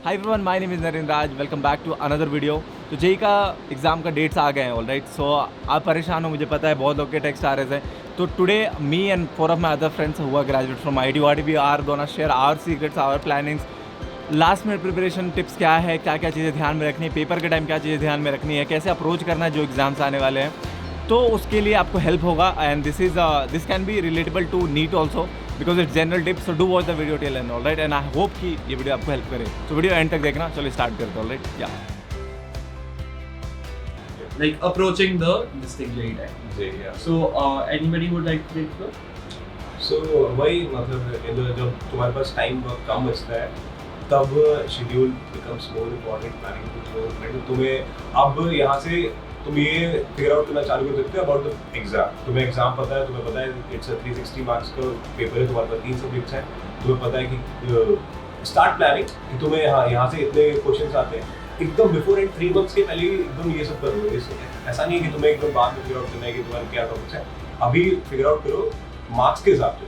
Hi everyone, my name is Narendra Raj. Welcome back to another video. तो JEE का exam का dates आ गए हैं ऑलराइट। सो आप परेशान हो, मुझे पता है, बहुत लोग के टेक्स्ट आ रहे थे। तो today me and four of my other friends who graduate from IIT we are gonna share our secrets, our plannings, last minute preparation tips क्या है, क्या क्या चीज़ें ध्यान में रखनी है, पेपर के टाइम क्या चीज़ें ध्यान में रखनी है, कैसे अप्रोच करना है जो एग्ज़ाम्स आने वाले हैं। तो उसके लिए आपको हेल्प होगा and this can be relatable to NEET also because it's general tips. So do watch the video till end alright, and I hope कि ये वीडियो आपको हेल्प करे। तो वीडियो एंड तक देखना। चलो स्टार्ट करते हैं ऑलराइट। या like approaching the this thing JEE time. yeah. So anybody would like to take the So वही मतलब जब तुम्हारे पास टाइम कम बचता है तब schedule becomes more important, planning becomes more important। तुम्हें अब यहाँ से तुम ये फिगर आउट करना चालू कर सकते हो अबाउट द एग्जाम। तुम्हें एग्जाम पता है, तुम्हें पता है इट्स 360 मार्क्स का पेपर है, तुम्हारे पास 3 सब्जेक्ट्स हैं, तुम्हें पता है कि स्टार्ट प्लानिंग कि तुम्हें यहाँ से इतने क्वेश्चंस आते हैं। एकदम बिफोर एंड 3 मंथ्स के पहले ही एकदम ये सब करो। ऐसा नहीं है कि तुम्हें एकदम बाद में फिगर आउट करना है कि तुम्हारे क्या टॉपिक्स है। अभी फिगर आउट करो मार्क्स के हिसाब से।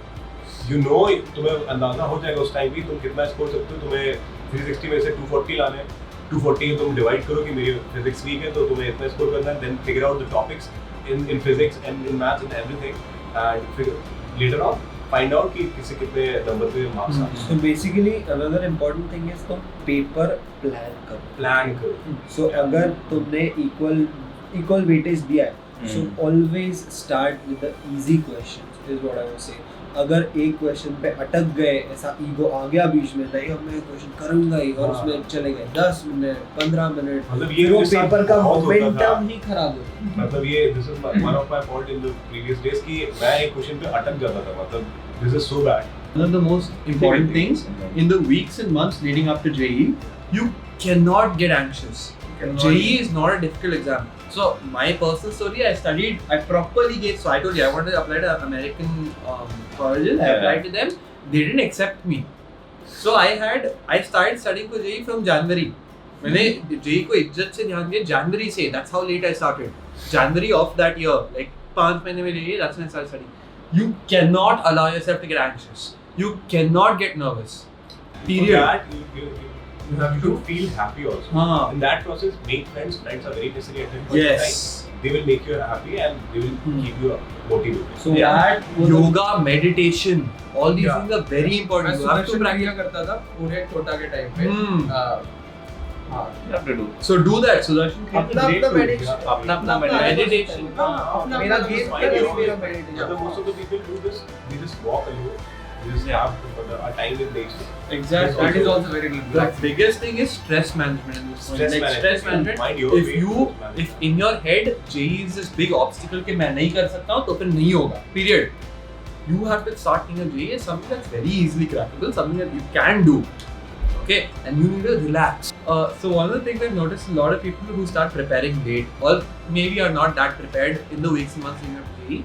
तुम्हें अंदाजा हो जाएगा उस टाइम भी तुम कितना स्कोर सकते हो। तुम्हें 360 में से 240 लाने हैं, 240 तुम डिवाइड करो कि मेरी फिजिक्स वीक है तो तुम्हें इतना स्कोर करना है। Then figure out the topics in physics and in maths and everything and फिर लेटर ऑन फाइंड आउट कि किसी कितने नंबर पे मार्क्स आए। So basically another important thing is तुम पेपर प्लान करो। So अगर तुमने equal weightage दिया है, so always start with the easy questions is what I would say। अगर एक क्वेश्चन पे अटक गए, ऐसा ईगो आ गया बीच में, नहीं अब मैं क्वेश्चन करूंगा ही, और उसमें चले गए 10 मिनट 15 मिनट, मतलब ये वो मेरे साथ पेपर का बहुत होता था। मोमेंटम ही खराब हो गया। मतलब ये this is one of my fault in the previous days कि मैं एक क्वेश्चन पे अटक जाता था। मतलब this is so bad. one of the most important things in the weeks and months leading up to JEE, you cannot get anxious. JEE is not a difficult exam. So my personal story, I properly gave, so I told you I wanted to apply to American colleges. I applied to them, they didn't accept me. So I started studying for JEE from January. मैंने JEE को इज्जत से ध्यान दिया January से, that's how late I started. January of that year, like 5 महीने में JEE, that's when I started studying. You cannot allow yourself to get anxious. You cannot get nervous. Period. For that, you have to feel happy also. In that process, make friends. Friends are very necessary at that point in Yes. time. They will make you happy and they will keep you motivated. So that yoga, meditation, all these things are very important. मैं You have to Sudarshan practice. क्रिया करता था पूरे कोटा के time पे। हाँ, you have to do So do that. Sudarshan Kriya is अपना great अपना tool. meditation, अपना meditation. अपना मेरा अपना game मेरा है, मेरा meditation। मतलब most of the people do this. They just walk alone. They just have a time with nature. Exactly. That is also very good. The biggest thing is stress management in this point. Like stress management. Mind your If way, you, stress management. if in your head JEE is this big obstacle कि मैं नहीं कर सकता हूँ, तो फिर नहीं होगा. Period. You have to start thinking of JEE as something that's very easily crackable, something that you can do. Okay, and you need to relax. So one of the things I've noticed, a lot of people who start preparing late, or maybe are not that prepared in the weeks and months leading up to JEE,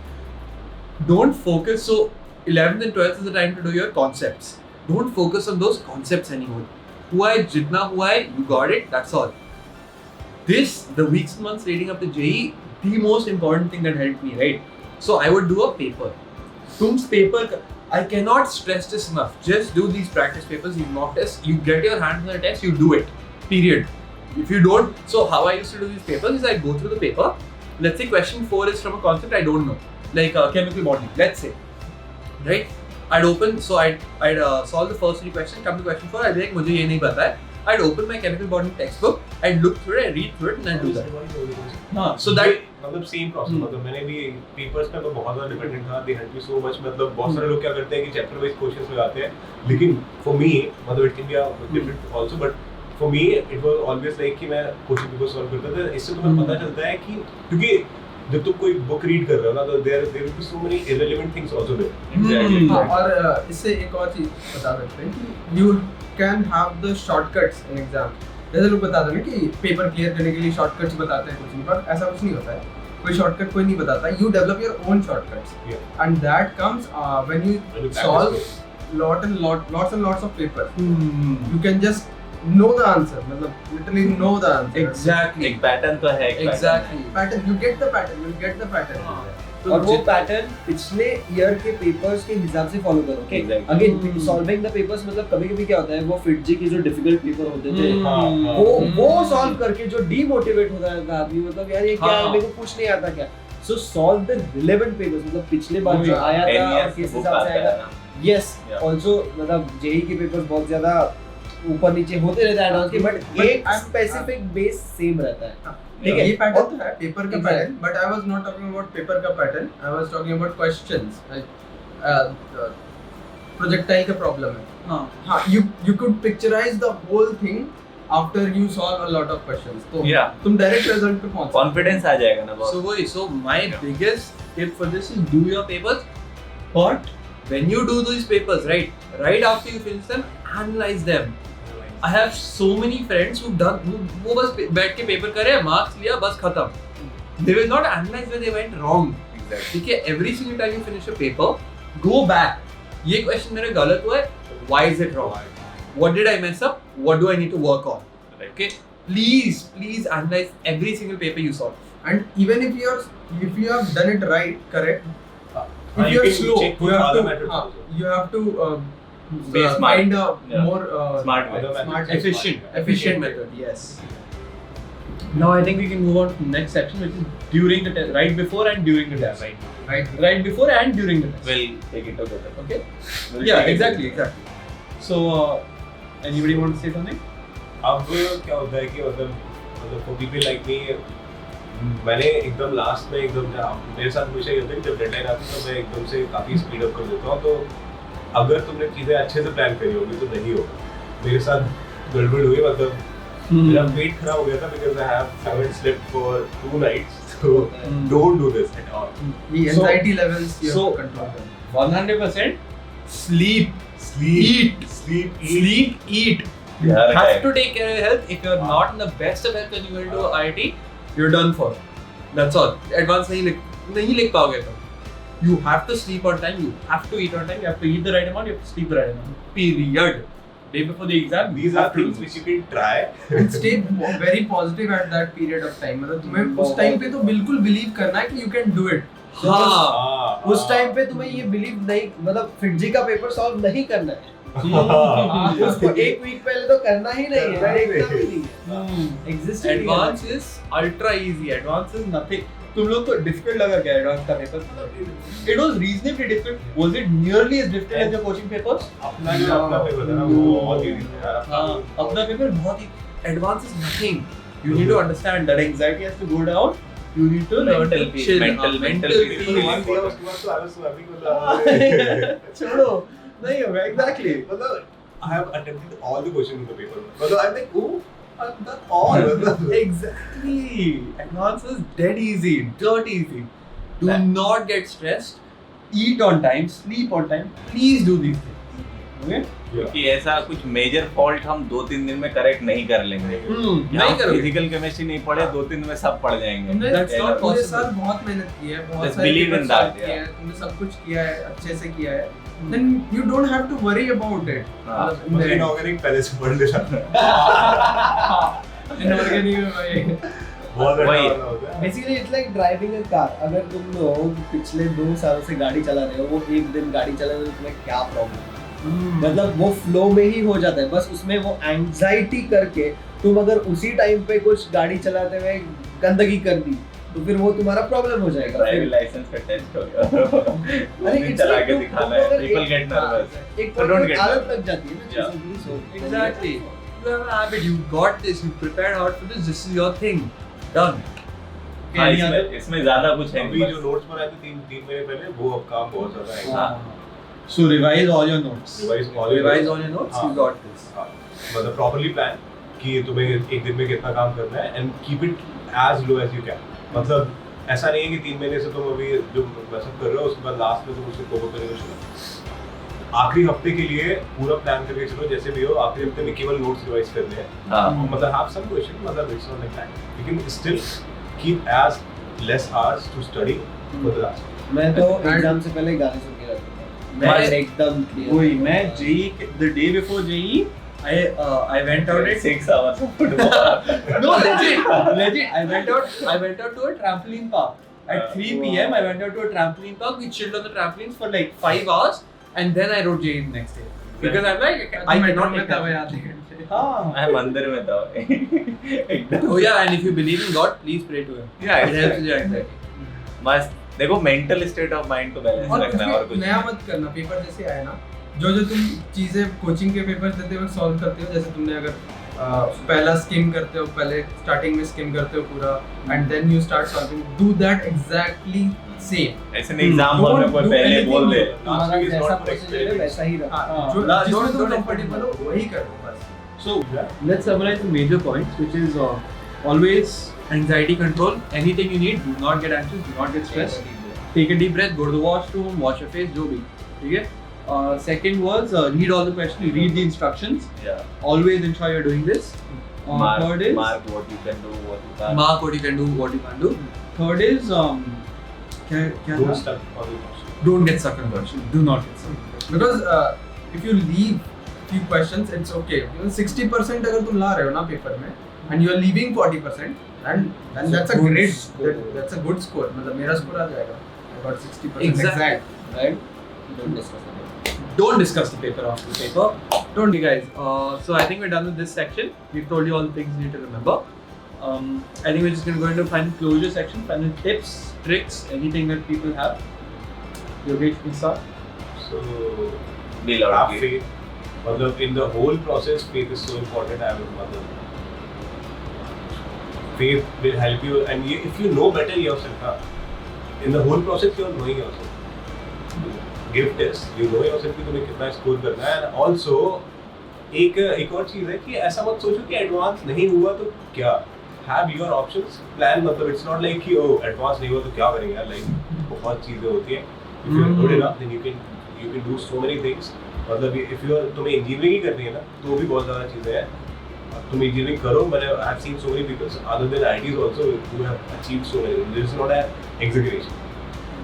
don't focus. So 11th and 12th is the time to do your concepts. Don't focus on those concepts anymore. हुआ है जितना हुआ है, you got it. That's all. The weeks and months leading up to JEE, the most important thing that helped me, right? So I would do a paper. तुम paper I cannot stress this enough. Just do these practice papers. You mock test. You get your hands on the test. You do it. Period. If you don't, so how I used to do these papers is I go through the paper. Let's say question 4 is from a concept I don't know, like chemical bonding. Let's say, right? I'd open. So I'd solve the first 3 questions. Come to question 4. I'd be like, मुझे ये नहीं पता है. I'd open my chemical bonding textbook. I'd look through it. I'd read through it, and I'd do that. हाँ. So that. मतलब same process. मतलब मैंने भी पेपर्स पे तो बहुत ज़्यादा डिपेंडेंट था। They help me so much. मतलब बहुत सारे लोग क्या करते हैं कि चैप्टर वाइज क्वेश्चंस लगाते हैं, लेकिन फॉर मी मतलब it can be different also, but for me it was always like कि मैं क्वेश्चन पेपर सॉल्व करता था। इससे तुम्हें पता चलता है कि क्योंकि जब तुम कोई बुक रीड कर रहे हो ना, तो there will be so many irrelevant things also there. हाँ, और इससे एक और चीज बता सकते हैं कि you can have the shortcuts in exam। जैसे लोग बताते हैं ना कि पेपर क्लियर करने के लिए शॉर्टकट्स बताते हैं कुछ नहीं, पर ऐसा कुछ नहीं होता है। कोई शॉर्टकट कोई नहीं बताता। You develop your own shortcuts, and that comes when you solve lots and lots of papers. You can just know the answer, मतलब literally know the answer. Exactly. एक पैटर्न तो है। Exactly. Pattern, you get the pattern. हाँ. और वो pattern पिछले year के papers के हिसाब से फॉलो करो. Okay? Exactly. Again, solving the papers मतलब कभी-कभी क्या होता है वो फिटजी के जो डिफिकल्ट पेपर होते थे वो सॉल्व करके जो डीमोटिवेट होता था आदमी, मतलब यार ये क्या है, मेरे को कुछ नहीं आता क्या. सो सॉल्व द रिलेवेंट पेपर्स, मतलब पिछले बार जो आया था और किस हिसाब से आएगा. यस, आल्सो मतलब जेई के पेपर्स बहुत ज्यादा ऊपर नीचे होते रहते हैं एडवांस के, बट एक स्पेसिफिक बेस सेम रहता है. ठीक है, ये पैटर्न तो है पेपर का pattern, but I was not talking about paper का pattern, I was talking about questions. Projectile का प्रॉब्लम है. हाँ, you could picturize the whole thing after you solve a lot of questions. तो तुम direct result पे पहुंच. Confidence आ जाएगा ना बहुत. So my biggest tip for this is do your papers, but when you do these papers, right after you finish them, analyze them. I have so many friends who've done वो बस बैठ के paper करे, marks लिया, बस खत्म. They will not analyze where they went wrong. ठीक है, every single time you finish a paper, go back. ये क्वेश्चन मेरे गलत हुआ है, why is it wrong? What did I mess up? What do I need to work on? Okay, please analyze every single paper you solve. And even if you have done it right, correct, if you are can slow, check you for have other to methods you have to Be smart. find a Yeah. more Smart way. smart Efficient method. Yes. Now I think we can move on to the next section, which is during the test, right before and during the test. Right before and during the test. We'll take it together. Okay. We'll Yeah, take it exactly. So, anybody want to say something? अब क्या होता है कि मतलब for people like me, मैंने एकदम last में एकदम मेरे साथ हमेशा ये होता है कि जब डेडलाइन आती है तो मैं एकदम से काफ़ी स्पीड अप कर देता हूँ. तो अगर तुमने चीज़ें अच्छे से प्लान करी होगी तो नहीं होगा. मेरे साथ गड़बड़ हुई, मतलब मेरा पेट खराब हो गया था because I haven't slept for 2 nights. So don't do this at all. The anxiety levels you so- have to control them. 100% sleep, eat. You Yeah, have right. to take care of your health. If you're not in the best of health when you go into IIT, you're done for. That's all. Advance नहीं लिख पाओगे तो. You have to sleep on time. You have to eat on time. You have to eat the right amount. You have to sleep the right amount. Period. Day before the exam, These you are have to do things this. which you can try. And stay very positive at that period of time. मतलब तुम्हें उस time पे तो बिल्कुल believe करना है कि you can do it. हाँ. उस टाइम पे तुम्हें ये बिलीव नहीं, मतलब फिटजी का पेपर सॉल्व नहीं करना है. उसको एक वीक पहले तो करना ही नहीं है. एकदम ही नहीं है. Exist ही नहीं करना है. Advance is ultra easy. Advance is nothing. तुम लोग को difficult लगा क्या advance का paper? It was reasonably difficult. Was it nearly as difficult as your coaching papers? अपना पेपर था ना, वो बहुत easy था. हाँ, अपना पेपर बहुत ही. Advance is nothing. You need to understand that anxiety has to go down. You need to learn to Mental peace, chill. mental peace. उसके बाद तो I was so happy, मतलब छोड़ो. नहीं होगा exactly. मतलब I have attempted all the questions in the paper. मतलब I'm like, oh, I've done all. मतलब Exactly. Advance is dead easy, dirt easy. Do That- not get stressed. Eat on time, sleep on time. Please do these things. Okay? क्योंकि ऐसा कुछ major fault हम 2-3 दिन में correct नहीं कर लेंगे. नहीं करोगे. फिजिकल केमिस्ट्री नहीं पढ़े 2-3 दिन में सब पढ़ जाएंगे. तुमने That's not पूरे possible. साल बहुत मेहनत की है, बहुत Just सारे believe in papers that, solve किए हैं, तुमने सब कुछ किया है, अच्छे से किया है. Then you don't have to worry about it. हाँ. मतलब in the मुझे end. इनऑर्गेनिक पहले से पढ़ लेना. Inorganic में भाई. बहुत अच्छा वही. होता है. Basically it's like driving a car. अगर तुम लोग पिछले 2 सालों से गाड़ी चला रहे हो, वो एक दिन गाड़ी चला रहे हो, तुम्हें क्या प्रॉब्लम है? मतलब वो फ्लो में ही हो जाता है. बस उसमें वो एंजाइटी करके तुम अगर उसी टाइम पे कुछ गाड़ी चलाते हुए गंदगी कर दी तो फिर वो तुम्हारा प्रॉब्लम हो जाएगा. ड्राइविंग लाइसेंस का टेस्ट हो गया. अरे दिन it's चला like के तुम- दिखाना तुम है. अगर People एक- get nervous. एक So don't get आदत nervous. लग जाती है ना Yeah. चीज़ों की. So Exactly. You have a habit. You got this. You prepared hard for this. This is your thing. Done. Okay, हाँ, any other? इसमें ज्यादा कुछ है अभी नहीं. जो नोट्स बनाए थे 3 महीने पहले, वो अब काम बहुत ज्यादा है. हाँ. So revise all your notes. Revise all your Revise notes. all your notes. हाँ. You got this. हाँ, मतलब प्रॉपर्ली प्लान कि तुम्हें एक दिन में कितना काम करना है and keep it as low as you can. मतलब ऐसा नहीं है कि 3 महीने से तुम अभी जो वैसा कर रहे हो उसके बाद लास्ट में तुम उसको कोप करने शुरू. आखिरी हफ्ते के लिए पूरा प्लान करके चलो. जैसे भी हो आखिरी हफ्ते में केवल नोट्स रिवाइज करने हैं. हाँ. मतलब have some question, मतलब it's not like that. You can still keep as less hours to study for the last. मैं तो एग्जाम से पहले गाने सुन के रखता हूँ. मैं एकदम clear. वही मैं JEE the day before JEE I went out at 6 hours of football. no legit I went out to a trampoline park At 3 p.m. I went out to a trampoline park. We chilled on the trampolines for like 5 hours, and then I wrote JEE the next day because I'm like I cannot take that. मैं मंदिर में था एकदम Oh yeah, and if you believe in God, please pray to Him. Yeah, It helps with your anxiety. बस देखो mental state of mind को balance और रखना है और कुछ नया मत करना पेपर जैसे आए ना जो तुम चीजें कोचिंग के पेपर देते वक्त सॉल्व करते हो जैसे तुमने अगर पहला स्किम करते हो पहले स्टार्टिंग में स्किम करते हो पूरा and then you start solving do that exactly same ऐसे नहीं एग्जाम हॉल में कोई पहले बोल दे तुम्हारा जैसा प्रोसीजर है वैसा ही रखो जो जिसमें तुम कंफर्टेबल हो वही करो बस So let's summarize the major points, which is always anxiety control. Anything you need, do not get anxious, do not get stressed. Take a deep breath, go to the washroom, wash your face, जो भी, ठीक है? Second was read all the questions, read the instructions. Yeah. Always ensure you're doing this. Third is mark what you can do, what you can't. mark what you can do, what you can't do. Third is क्या Don't था? stuck on the question. Don't get stuck on the question. Do not get stuck. because if you leave few questions it's okay 60% अगर तुम ला रहे हो ना paper में and you are leaving 40% and that's a great that's a good score मतलब मेरा score आ जाएगा I got 60% Exact. right don't discuss it Don't discuss the paper after the paper. Don't, you guys. So I think we're done with this section. We've told you all the things you need to remember. I think we're just going to go into final closure section, final tips, tricks, anything that people have. Yogesh, please start. So Be loud, have okay? faith. मतलब in the whole process, faith is so important. I would मतलब faith will help you, and if you know better yourself, in the whole process you are knowing yourself. Give test, you know yourself कि तुम्हें कितना score करना है, and also एक और चीज़ है कि ऐसा मत सोचो कि एडवांस नहीं हुआ तो क्या, have your options, plan मतलब it's not like कि एडवांस नहीं हुआ तो क्या करेंगे यार, like बहुत चीज़ें होती हैं. If you are good enough, then you can do so many things. मतलब if you are तुम्हें इंजीनियरिंग ही करनी है ना तो भी बहुत ज़्यादा चीज़ें हैं. तुम इंजीनियरिंग करो, मैंने I have seen so many people other than ITs also who have achieved so many. This is not an exaggeration.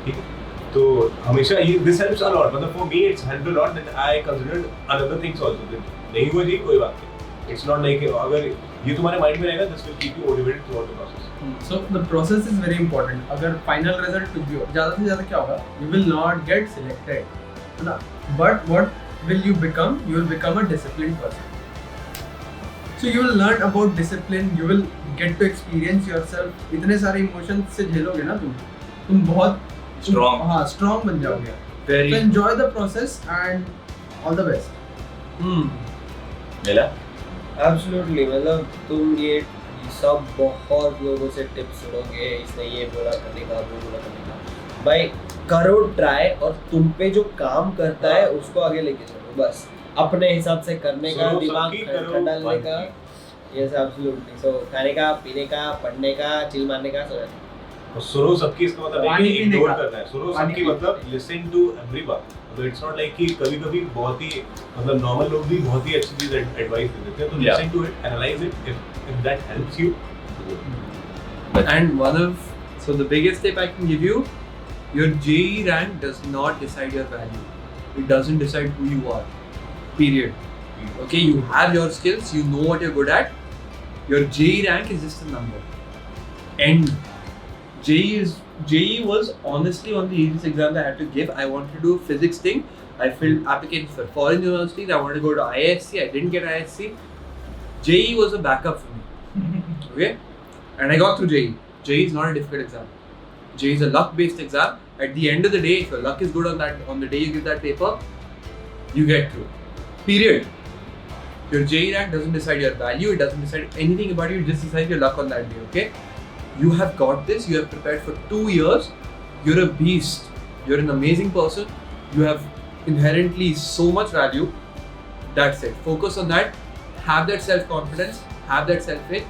ठीक है? तो हमेशा ये this helps a lot. मतलब for me it's helped a lot that I considered other things also. नहीं हुआ जी कोई बात नहीं. It's not like अगर ये तुम्हारे माइंड में रहेगा this will keep you motivated throughout the process. so the process is very important अगर final result कुछ भी हो ज़्यादा से ज़्यादा क्या होगा you will not get selected है ना but what will you become you will become a disciplined person so you will learn about discipline you will get to experience yourself इतने सारे emotions से झेलोगे ना तुम बहुत Strong. हाँ strong बन जाओगे Very. so enjoy the process and all the best मिला एब्सोल्युटली मतलब तुम ये सब बहुत लोगों से टिप्स सुनोगे इसने ये बोला करने का वो बोला करने का भाई करो ट्राई और तुम पे जो काम करता है उसको आगे लेके चलो बस अपने हिसाब से करने का So, दिमाग सबकी करो, डालने का यस एब्सोल्युटली सो खाने का पीने का पढ़ने का चिल मारने का सो और सुनो सबकी इसका मतलब है पानी कि पीने इग्नोर का। करना है. सुनो पानी सबकी पीने मतलब लिसन टू एवरीवन. तो इट्स नॉट लाइक कि कभी-कभी बहुत ही मतलब नॉर्मल लोग भी बहुत ही अच्छी चीज एडवाइस दे देते हैं. तो Yeah. Listen to it, analyse it, if that helps you. And one of the biggest tip I can give you, your JEE rank does not decide your value. It doesn't decide who you are. Period. Okay, you have your skills, you know what you're good at. Your JEE rank is just a number. And JEE was honestly one of the easiest exams I had to give. I wanted to do a physics thing. I filled applications for foreign universities. I wanted to go to ISC. I didn't get ISC. JEE was a backup for me. Okay? And I got through JEE. JEE is not a difficult exam. JEE is a luck-based exam. At the end of the day, if your luck is good on the day you give that paper, you get through. Period. Your JEE rank doesn't decide your value. It doesn't decide anything about you. It just decides your luck on that day. Okay? You have got this. You have prepared for 2 years. You're a beast. You're an amazing person. You have inherently so much value. That's it. Focus on that. Have that self-confidence. Have that self-faith.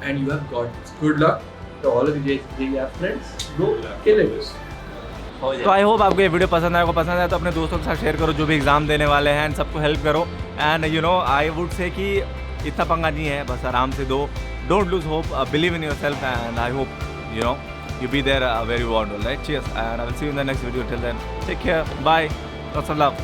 And you have got this. Good luck to all of you JEE aspirants. Go kill it. तो I hope आपको ये video पसंद आया तो अपने दोस्तों के साथ शेयर करो जो भी एग्ज़ाम देने वाले हैं एंड सबको हेल्प करो and you know I would say कि इतना पंगा नहीं है बस आराम से दो don't lose hope believe in your self and I hope you know you be there where you want, right? Cheers, and I will see you in the next video. Till then, take care, bye, lots of love.